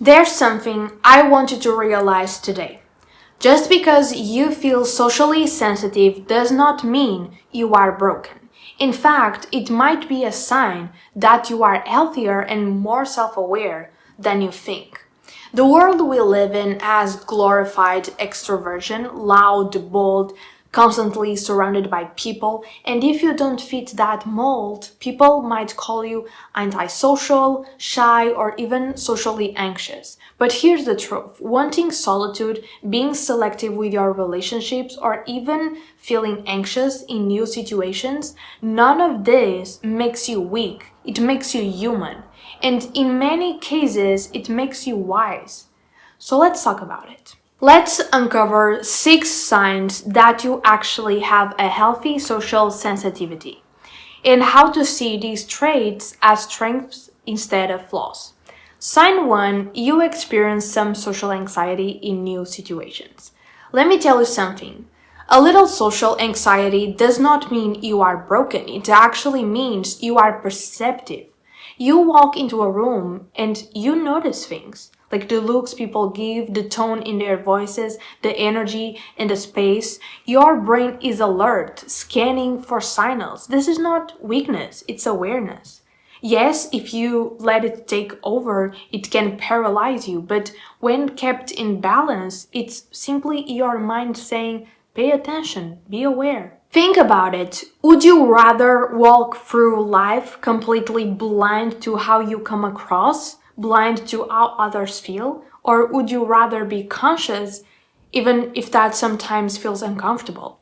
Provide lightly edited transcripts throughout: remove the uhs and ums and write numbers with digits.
There's something I want you to realize today. Just because you feel socially sensitive does not mean you are broken. In fact, it might be a sign that you are healthier and more self-aware than you think. The world we live in has glorified extroversion, loud, bold, constantly surrounded by people, and if you don't fit that mold, people might call you antisocial, shy, or even socially anxious. But here's the truth. Wanting solitude, being selective with your relationships, or even feeling anxious in new situations, none of this makes you weak. It makes you human. And in many cases, it makes you wise. So let's talk about it. Let's uncover 6 signs that you actually have a healthy social sensitivity and how to see these traits as strengths instead of flaws. Sign 1, you experience some social anxiety in new situations. Let me tell you something. A little social anxiety does not mean you are broken. It actually means you are perceptive. You walk into a room and you notice things, like the looks people give, the tone in their voices, the energy and the space. Your brain is alert, scanning for signals. This is not weakness, it's awareness. Yes, if you let it take over, it can paralyze you, but when kept in balance, it's simply your mind saying, pay attention, be aware. Think about it. Would you rather walk through life completely blind to how you come across, blind to how others feel? Or would you rather be conscious, even if that sometimes feels uncomfortable?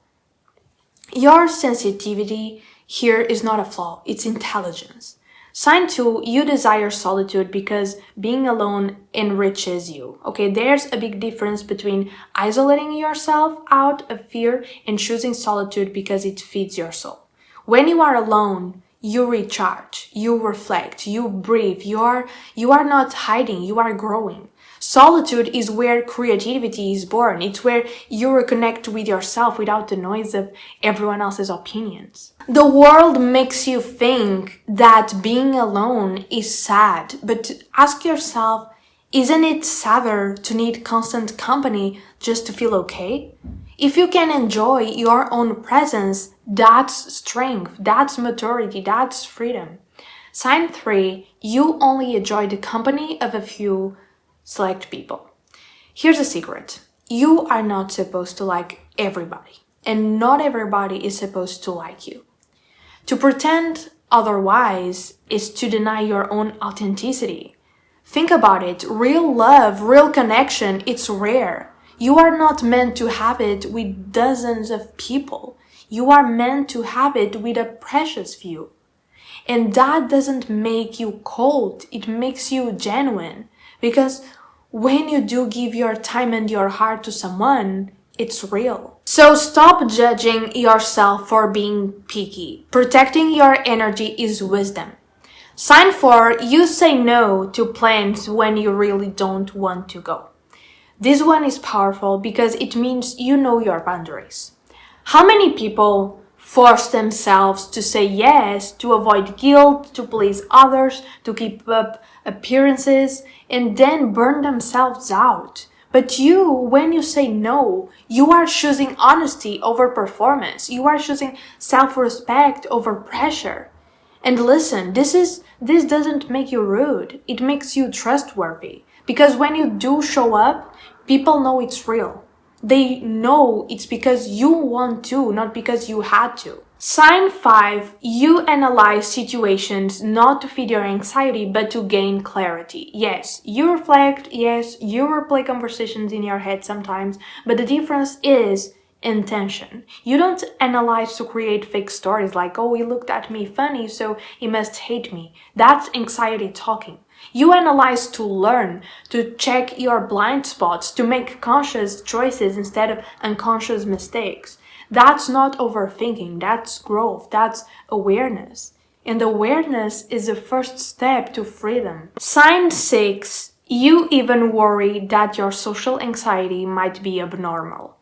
Your sensitivity here is not a flaw, it's intelligence. Sign 2, you desire solitude because being alone enriches you. Okay, there's a big difference between isolating yourself out of fear and choosing solitude because it feeds your soul. When you are alone, you recharge, you reflect, you breathe, you are not hiding, you are growing. Solitude is where creativity is born. It's where you reconnect with yourself without the noise of everyone else's opinions. The world makes you think that being alone is sad, but ask yourself, isn't it sadder to need constant company just to feel okay? If you can enjoy your own presence, that's strength, that's maturity, that's freedom. Sign 3, you only enjoy the company of a few select people. Here's a secret. You are not supposed to like everybody, and not everybody is supposed to like you. To pretend otherwise is to deny your own authenticity. Think about it. Real love, real connection, it's rare. You are not meant to have it with dozens of people. You are meant to have it with a precious few. And that doesn't make you cold. It makes you genuine. Because when you do give your time and your heart to someone, it's real. So stop judging yourself for being picky. Protecting your energy is wisdom. Sign 4, you say no to plans when you really don't want to go. This one is powerful because it means you know your boundaries. How many people force themselves to say yes to avoid guilt, to please others, to keep up appearances, and then burn themselves out? But you, when you say no, you are choosing honesty over performance. You are choosing self-respect over pressure. And listen, this doesn't make you rude. It makes you trustworthy. Because when you do show up, people know it's real. They know it's because you want to, not because you had to. Sign 5, you analyze situations not to feed your anxiety, but to gain clarity. Yes, you reflect, yes, you replay conversations in your head sometimes, but the difference is intention. You don't analyze to create fake stories like, oh, he looked at me funny, so he must hate me. That's anxiety talking. You analyze to learn, to check your blind spots, to make conscious choices instead of unconscious mistakes. That's not overthinking, that's growth, that's awareness. And awareness is the first step to freedom. Sign 6, you even worry that your social anxiety might be abnormal.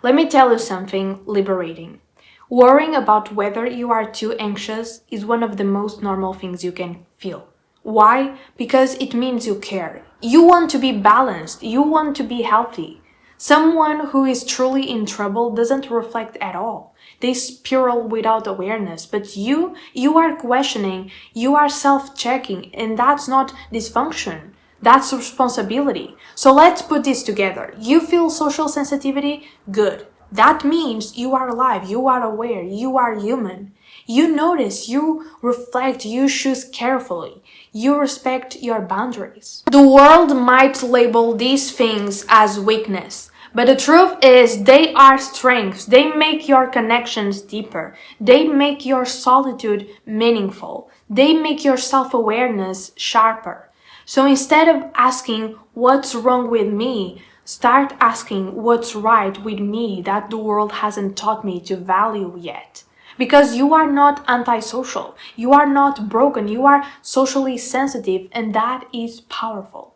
Let me tell you something liberating. Worrying about whether you are too anxious is one of the most normal things you can feel. Why? Because it means you care. You want to be balanced. You want to be healthy. Someone who is truly in trouble doesn't reflect at all. They spiral without awareness, but you are questioning, you are self-checking, and that's not dysfunction. That's responsibility. So let's put this together. You feel social sensitivity? Good. That means you are alive, you are aware, you are human. You notice, you reflect, you choose carefully. You respect your boundaries. The world might label these things as weakness, but the truth is they are strengths. They make your connections deeper. They make your solitude meaningful. They make your self-awareness sharper. So instead of asking, what's wrong with me? Start asking, what's right with me that the world hasn't taught me to value yet? Because you are not antisocial. You are not broken. You are socially sensitive, and that is powerful.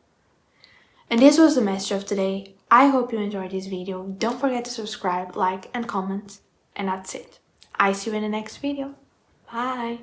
And this was the message of today. I hope you enjoyed this video. Don't forget to subscribe, like, and comment. And that's it. I see you in the next video. Bye.